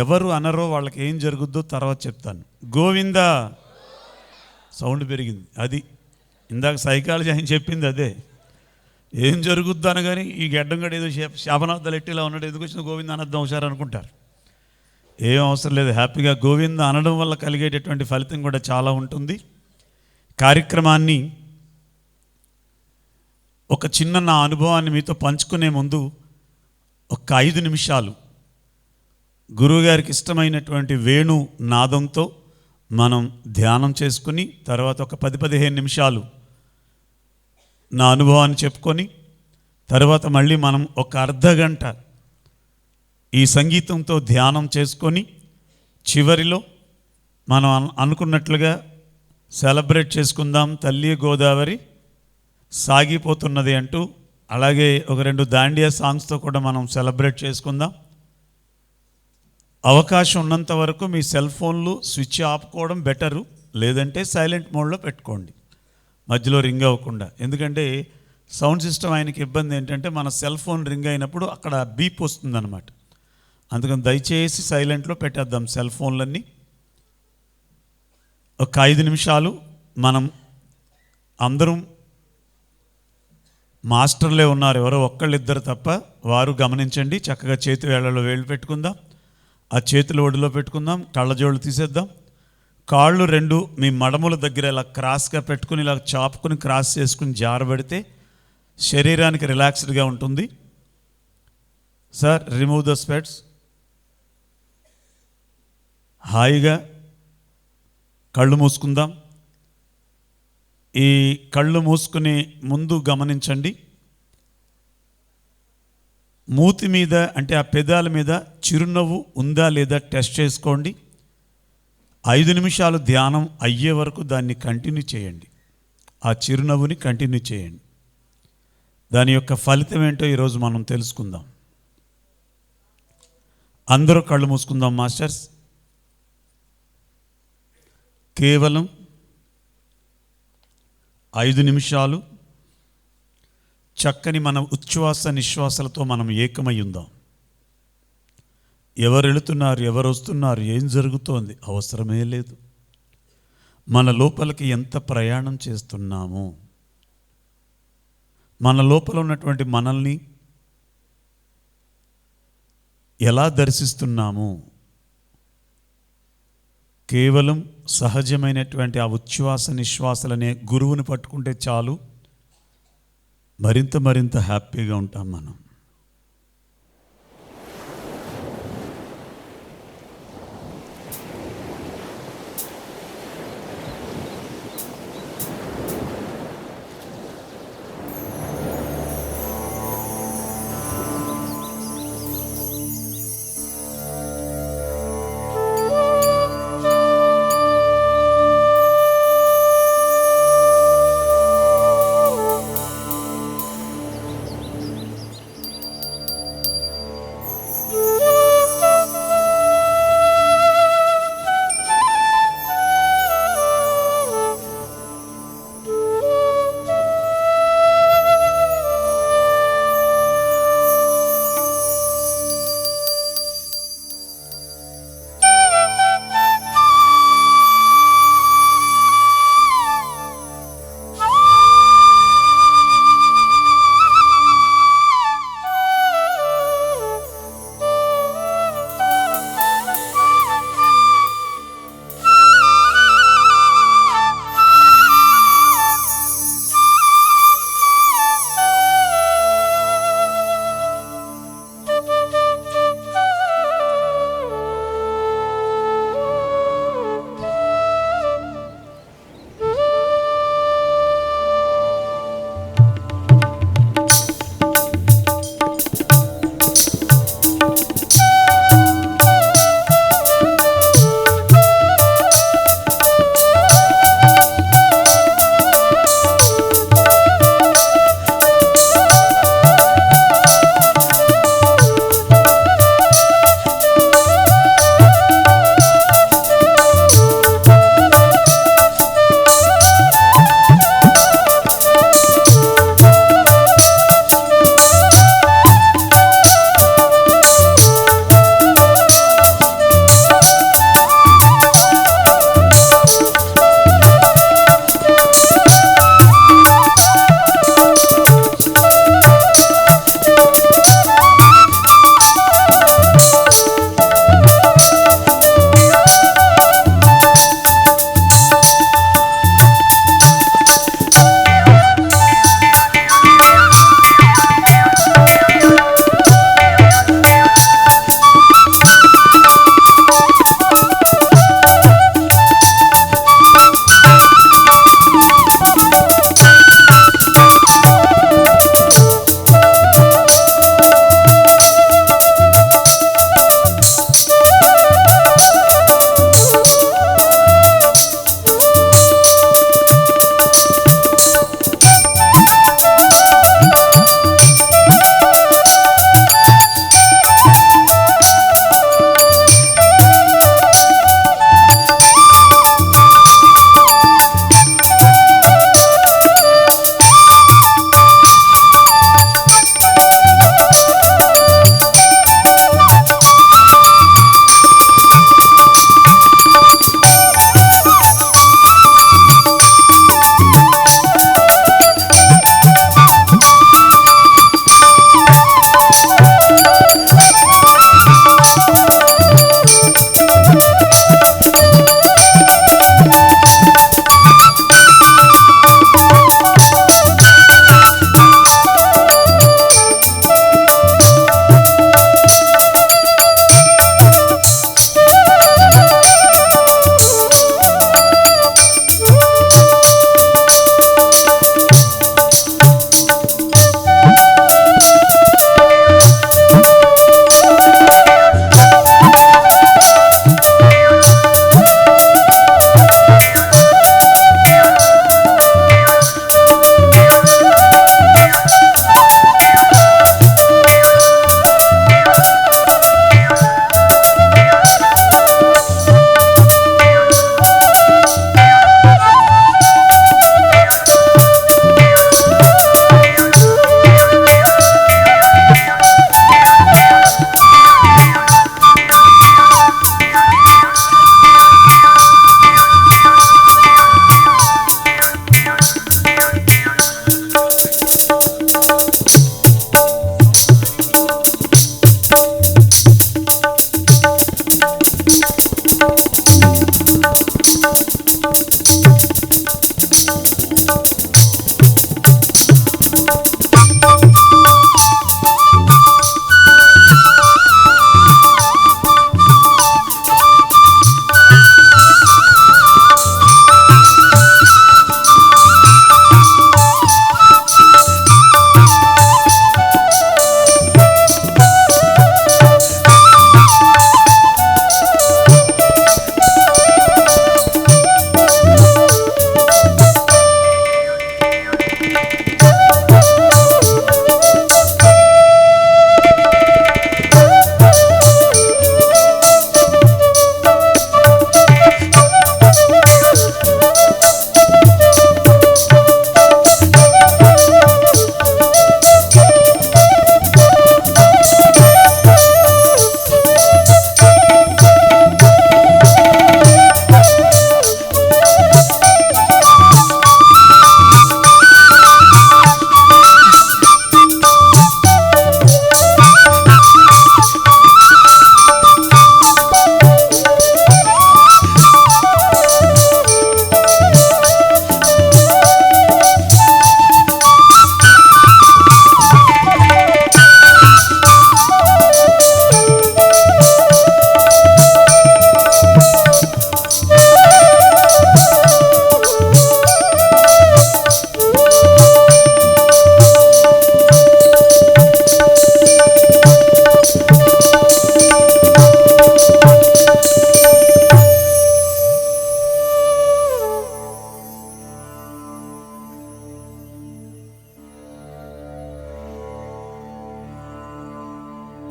Speaker 6: ఎవరు అనరో వాళ్ళకి ఏం జరుగుద్దో తర్వాత చెప్తాను. గోవింద సౌండ్ పెరిగింది. అది ఇందాక సైకాలజీ ఆయన చెప్పింది అదే. ఏం జరుగుద్దు అనగానే ఈ గడ్డం గడ ఏదో శాపనార్థాలు ఎట్టిలా ఉన్నాడు, ఎందుకు వచ్చిన గోవింద అనర్థం ఒకసారి అనుకుంటారు. ఏం అవసరం లేదు, హ్యాపీగా గోవింద అనడం వల్ల కలిగేటటువంటి ఫలితం కూడా చాలా ఉంటుంది. కార్యక్రమాన్ని ఒక చిన్న నా అనుభవాన్ని మీతో పంచుకునే ముందు 5 నిమిషాలు గురువుగారికి ఇష్టమైనటువంటి వేణు నాదంతో మనం ధ్యానం చేసుకుని తర్వాత ఒక 10-15 నిమిషాలు నా అనుభవాన్ని చెప్పుకొని తర్వాత మళ్ళీ మనం ఒక అర్ధగంట ఈ సంగీతంతో ధ్యానం చేసుకొని చివరిలో మనం అనుకున్నట్లుగా సెలబ్రేట్ చేసుకుందాం. తల్లి గోదావరి సాగిపోతున్నది అంటూ, అలాగే ఒక 2 దాండియా సాంగ్స్తో కూడా మనం సెలబ్రేట్ చేసుకుందాం. అవకాశం ఉన్నంత వరకు మీ సెల్ ఫోన్లు స్విచ్ ఆపుకోవడం బెటరు, లేదంటే సైలెంట్ మోడ్లో పెట్టుకోండి మధ్యలో రింగ్ అవ్వకుండా. ఎందుకంటే సౌండ్ సిస్టమ్ ఆయనకి ఇబ్బంది ఏంటంటే మన సెల్ ఫోన్ రింగ్ అయినప్పుడు అక్కడ బీప్ వస్తుందన్నమాట. అందుకని దయచేసి సైలెంట్లో పెట్టేద్దాం సెల్ ఫోన్లన్నీ. ఒక 5 నిమిషాలు మనం అందరం, మాస్టర్లే ఉన్నారు, ఎవరో ఒక్కళ్ళిద్దరు తప్ప, వారు గమనించండి. చక్కగా చేతి వేళ్లలో వేళ్ళు పెట్టుకుందాం, ఆ చేతులు ఒడిలో పెట్టుకుందాం, కళ్ళజోళ్ళు తీసేద్దాం. కాళ్ళు 2 మీ మడముల దగ్గర ఇలా క్రాస్గా పెట్టుకుని ఇలా చాపుకుని క్రాస్ చేసుకుని జారబడితే శరీరానికి రిలాక్స్డ్గా ఉంటుంది. సార్ రిమూవ్ ద స్పెట్స్. హాయిగా కళ్ళు మూసుకుందాం. ఈ కళ్ళు మూసుకునే ముందు గమనించండి, మూతి మీద అంటే ఆ పెదాల మీద చిరునవ్వు ఉందా లేదా టెస్ట్ చేసుకోండి. 5 నిమిషాలు ధ్యానం అయ్యే వరకు దాన్ని కంటిన్యూ చేయండి, ఆ చిరునవ్వుని కంటిన్యూ చేయండి. దాని యొక్క ఫలితం ఏంటో ఈరోజు మనం తెలుసుకుందాం. అందరూ కళ్ళు మూసుకుందాం మాస్టర్స్. కేవలం 5 నిమిషాలు చక్కని మన ఉచ్ఛ్వాస నిశ్వాసాలతో మనం ఏకమై ఉందాం. ఎవరు వెళుతున్నారు, ఎవరు వస్తున్నారు, ఏం జరుగుతోంది అవసరమే లేదు. మన లోపలికి ఎంత ప్రయాణం చేస్తున్నాము, మన లోపల ఉన్నటువంటి మనల్ని ఎలా దర్శిస్తున్నాము. కేవలం సహజమైనటువంటి ఆ ఉచ్ఛ్వాస నిశ్వాసాలనే గురువుని పట్టుకుంటే చాలు, మరింత హ్యాపీగా ఉంటాం మనం.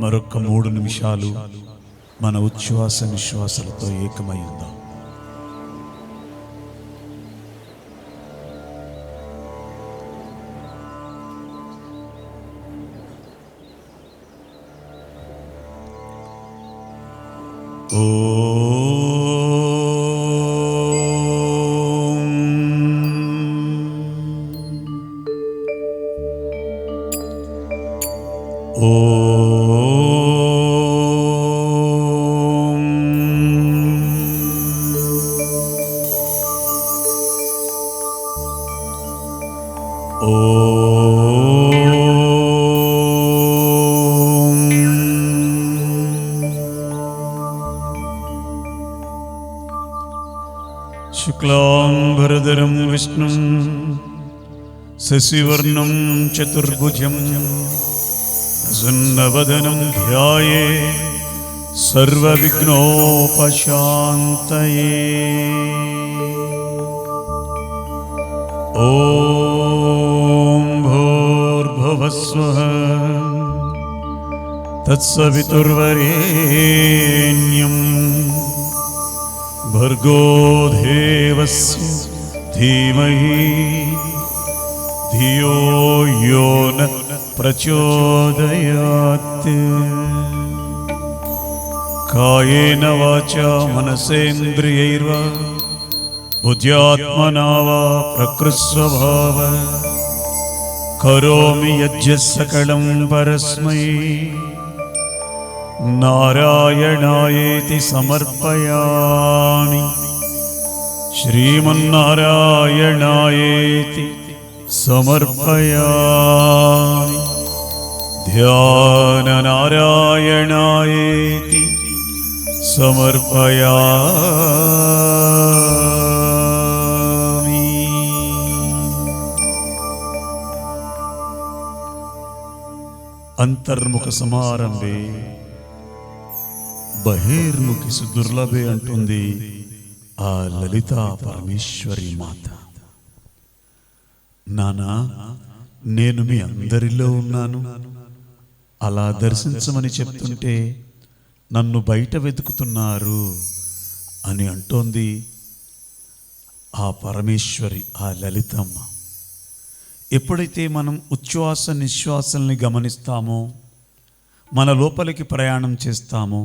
Speaker 6: మరొక 3 నిమిషాలు మన ఉచ్ఛ్వాస నిశ్వాసాలతో ఏకమై ఉందాం. శుక్లాంబరధరం విష్ణుం శశివర్ణం చతుర్భుజం ప్రసన్నవదనం ధ్యాయే సర్వవిఘ్నోపశాంతయే. ఓం భూర్భువస్వః తత్సవితుర్వరేణ్యం భర్గో దేవస్య ధీమహి ధియో యో న ప్రచోదయాత్. కాయేన వాచా మనసేంద్రియైర్వా బుద్ధ్యాత్మనా వా ప్రకృతిస్వభావ కరోమి యజ్ఞ సకలం పరస్మై నారాయణాయేతి సమర్పయామి. శ్రీమన్నారాయణాయేతి సమర్పయామి. ధ్యాన నారాయణాయేతి సమర్పయామి. అంతర్ముఖ సమారంభే బహిర్ముఖి సుదుర్లభే అంటుంది ఆ లలితా పరమేశ్వరి మాత. నానా, నేను మీ అందరిలో ఉన్నాను, అలా దర్శించమని చెప్తుంటే నన్ను బయట వెతుకుతున్నారు అని అంటోంది ఆ పరమేశ్వరి, ఆ లలితమ్మ. ఎప్పుడైతే మనం ఉచ్ఛ్వాస నిశ్వాసాలని గమనిస్తామో, మన లోపలికి ప్రయాణం చేస్తామో,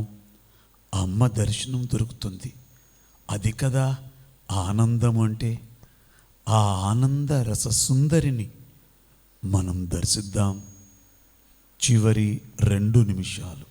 Speaker 6: అమ్మ దర్శనం దొరుకుతుంది. అది కదా ఆనందం అంటే. ఆ ఆనంద రస సుందరిని మనం దర్శిద్దాం. చివరి 2 నిమిషాలు.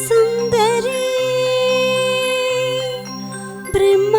Speaker 7: సుందరి బ్రహ్మ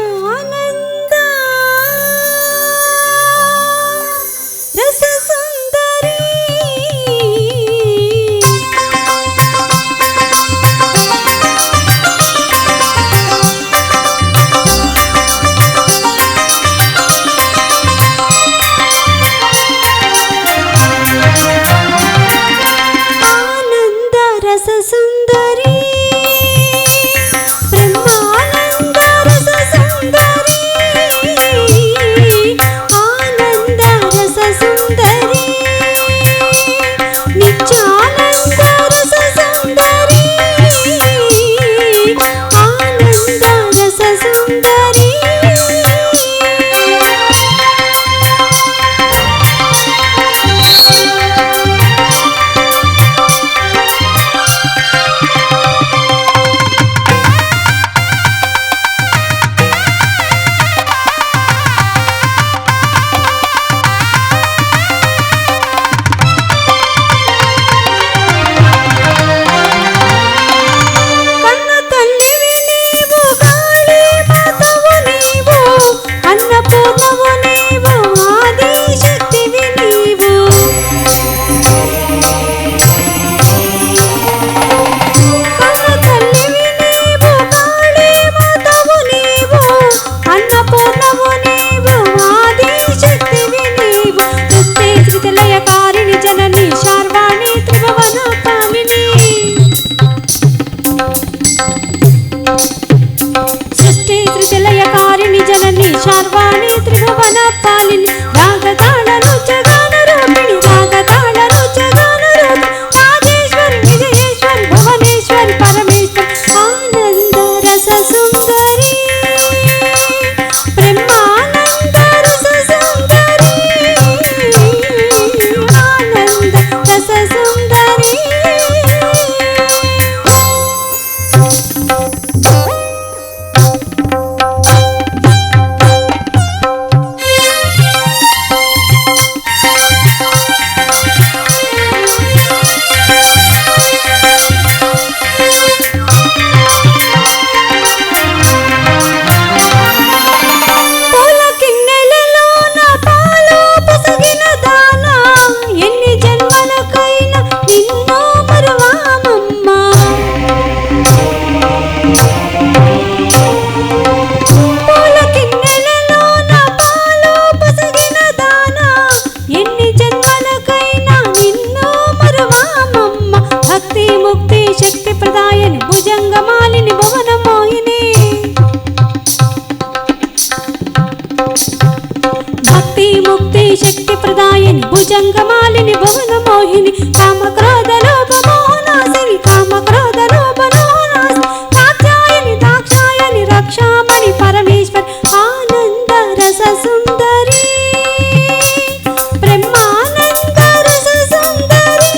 Speaker 7: మోహిని కామక్రోధ లోభ మోహనాశిని కామక్రోధ లోభ మోహనాశిని కాత్యాయని దాక్షాయని రక్షామణి పరమేశ్వరి ఆనంద రస సుందరి బ్రహ్మానంద రస సుందరి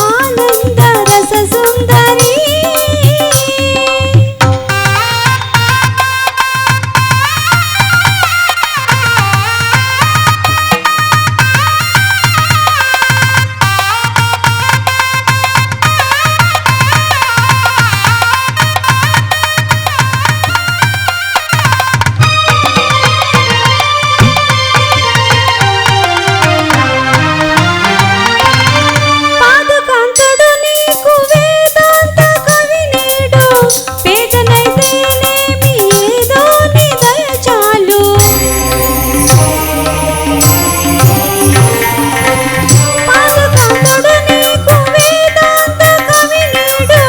Speaker 7: ఆనంద రస సుందరి. పాదకాంతుడు నీకు వేదాంత కవి నేడు పేదనైతేనేమి ఏదో నీ దయ చాలు. పాదకాంతుడు నీకు వేదాంత కవి నేడు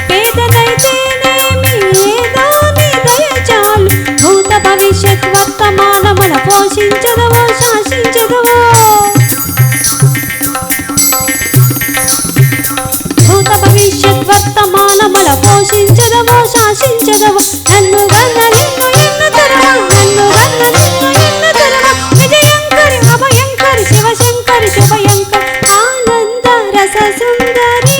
Speaker 7: పేదనైతేనేమి ఏదో నీ దయ చాలు. భూత భవిష్యత్ వర్తమానముల పోషించదవో శాసించదవో భూత భవిష్యత్ వర్తమానముల పోషించదవో శాసించదవో నన్ను గన్న నిన్ను ఎన్న తరవ నన్ను గన్న నిన్ను ఎన్న తరవ విజయంకరి అభయంకరి శివశంకరి శుభయంకరి ఆనంద రస సుందరి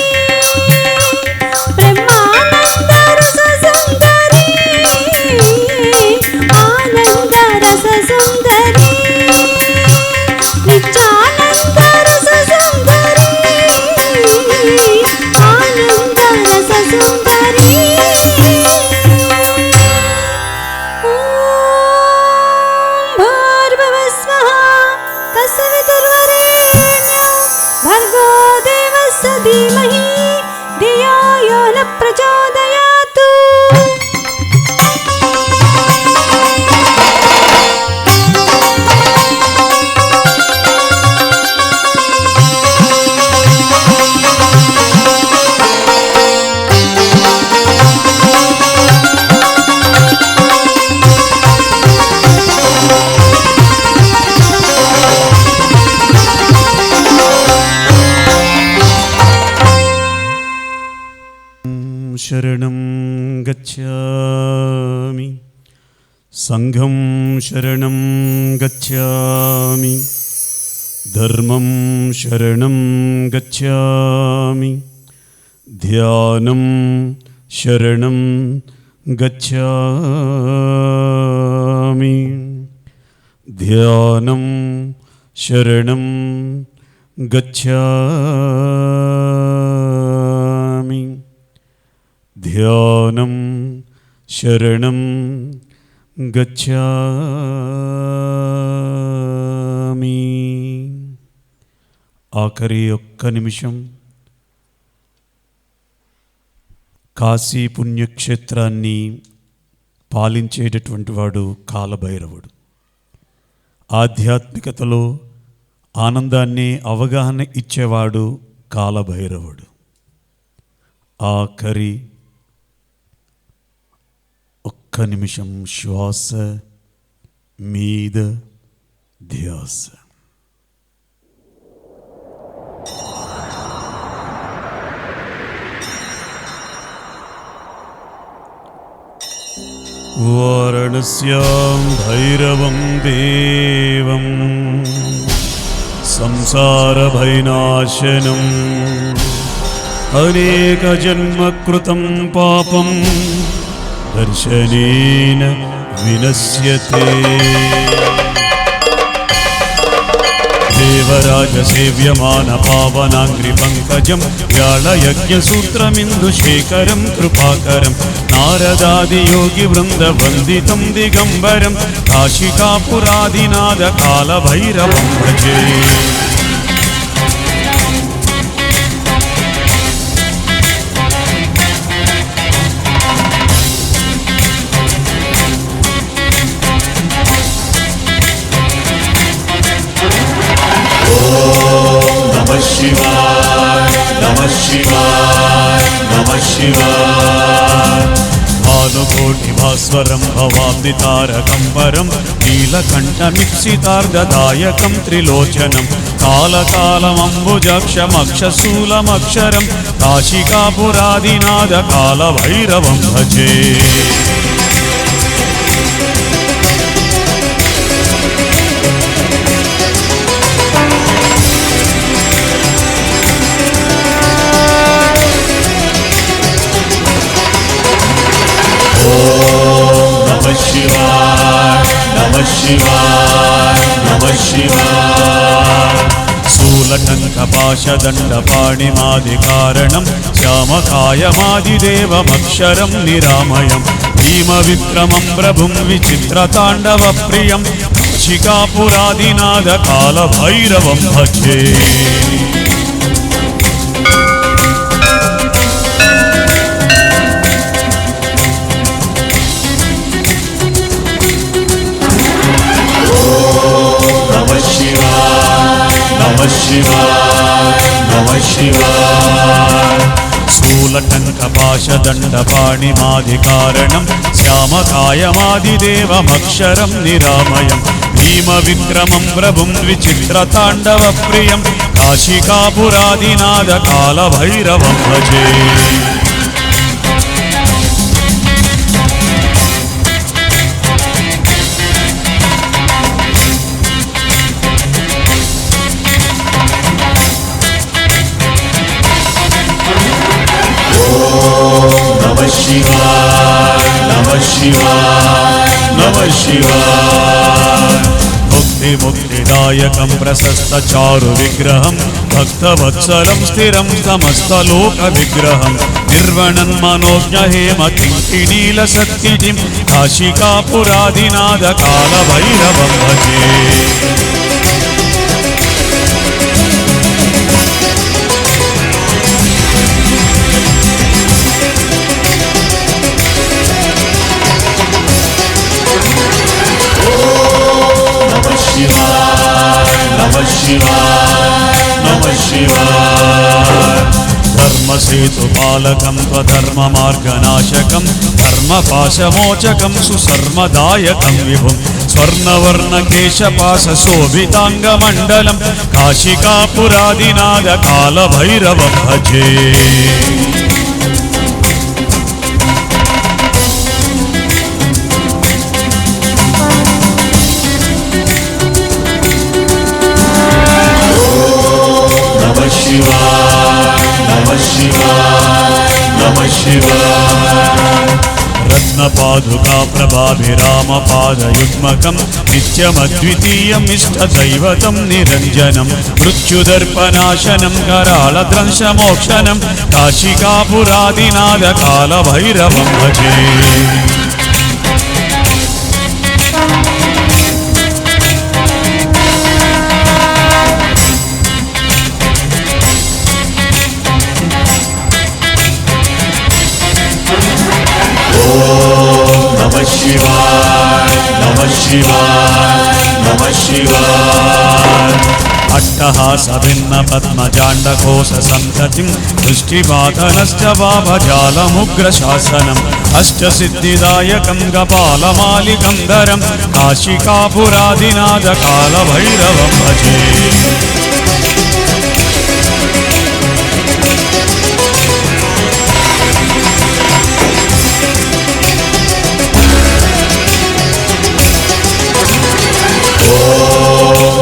Speaker 7: బ్రహ్మానంద రస సుందరి ఆనంద రస సుందరి నిత్యానంద రస సుందరి ఆనంద రస సుందరి. భూర్భువస్వః తస్సవితుర్వరేణ్యం భర్గో దేవస్య ధీమహి ధియో యో న ప్రచోదయాత్.
Speaker 6: శరణం గచ్ఛామి సంఘం శరణం గచ్ఛామి ధర్మం శరణం గచ్ఛామి ధ్యానం శరణం గచ్ఛామి ధ్యానం శరణం గచ్ఛామి ధ్యానం శరణం గచ్ఛామి. ఆఖరి ఒక్క నిమిషం కాశీ పుణ్యక్షేత్రాన్ని పాలించేటటువంటి వాడు కాలభైరవుడు. ఆధ్యాత్మికతలో ఆనందాన్ని అవగాహన ఇచ్చేవాడు కాలభైరవుడు. ఆఖరి ఒక్క నిమిషం శ్వాస మీద ధ్యాస. వారణస్యాం భైరవం దేవం సంసారభైనాశనం అనేకజన్మకృతం పాపం దర్శనేన వినశ్యతే. దేవరాజసేవ్యమాన పావనాంగ్రి పంకజం వ్యాళయజ్ఞసూత్రమిందుశేఖరం కృపాకరం నారదాది యోగి వృంద వందితం దిగంబరం కాశికాపురాదినాద కాలభైరవం భజే. నమః శివాయ నమః శివాయ నమః శివాయ. భానుకోటి భాస్వరం భవాబ్ది తారకం పరం నీలకంఠమిప్సితార్ధదాయకం త్రిలోచనం కాలకాలమంబుజక్షమక్షశూలమక్షరం కాశికాపురాదినాథ కాలభైరవం భజే. నమః శివాయ నమః శివాయ నమః శివాయ. స్థూలకంకపాశదండపాణిమాదికారణం శ్యామకాయమాదిదేవమక్షరం నిరామయం భీమవిక్రమం ప్రభుం విచిత్రతాండవప్రియం కాశికాపురాదినాథ కాలభైరవం భజే. నమః శివాయ నమః శివాయ. స్థూలకంకపాశదండపాణిమాదికారణం శ్యామకాయమాదిదేవమక్షరం నిరామయం భీమవిక్రమం ప్రభుం విచిత్రతాండవప్రియం కాశికాపురాదినాథ కాలభైరవం భజే. నమః శివాయ నమః శివాయ నమః శివాయ. ముక్తిదాయకం ప్రశస్తచారు విగ్రహం భక్తవత్సలం స్థిరం సమస్తలోక విగ్రహం నిర్వణన్ మనోజ్ఞ హేమ కింకిణీల సత్తిజిం కాశికాపురాదినాథ కాలభైరవం భజే. నమః శివాయ నమః శివాయ. ధర్మసేతుపాలకం స్వధర్మ మార్గనాశకం ధర్మపాశమోచకం సుసర్మదాయకం విభుం స్వర్ణవర్ణకేశపాశోభితాంగమండలం కాశికాపురాదినాథ కాలభైరవం భజే. నమః శివాయ నమః శివాయ నమః శివాయ. రత్నపాదుకా ప్రభాభిరామపాదయుగ్మకం నిత్యమద్వితీయం ఇష్టదైవతం నిరంజనం మృత్యుదర్పనాశనం కరాళద్రంశమోక్షణం కాశికాపురాదినాథ కాలభైరవం భజే. నమః శివాయ నమః శివాయ నమః శివాయ. అట్టహాస భిన్న పద్మజాండకోశ సంతతిం దృష్టిపాతనశ్చ భావజాలముగ్ర శాసనం అష్టసిద్ధిదాయకం గపాలమాలికం ధరం కాశికాపురాదినాథ కాలభైరవం భజే.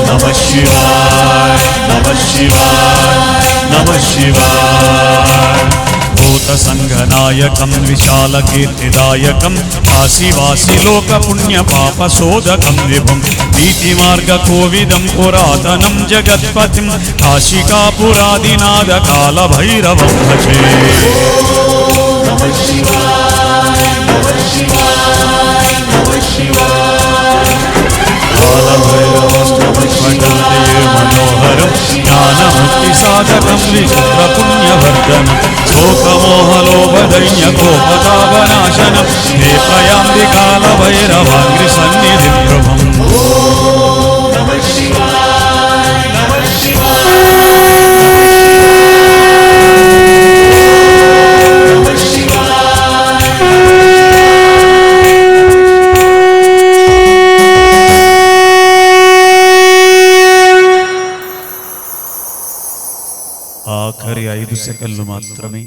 Speaker 6: నమః శివాయ నమః శివాయ నమః శివాయ. భూతసంఘనాయకం విశాలకీర్తిదాయకం కాశీవాసిలోకపుణ్యపాపశోధకం విభుం నీతిమార్గకోవిదం పురాతనం జగత్పతిం కాశికాపురాదినాథ కాలభైరవం భజే. నమః శివాయ నమః శివాయ నమః శివాయ. మనోహరం జ్ఞానముక్తిసాధకం విచిత్రపుణ్యవర్ధనం శోకమోహలోభదైన్యకోపతాపనాశనం హే ప్రయాంది కాలభైరవాంగ్రి సన్నిధి ప్రభం. నమః శివాయ నమః శివాయ నమః శివాయ. ఆఖరి 5 సెకన్లు మాత్రమే.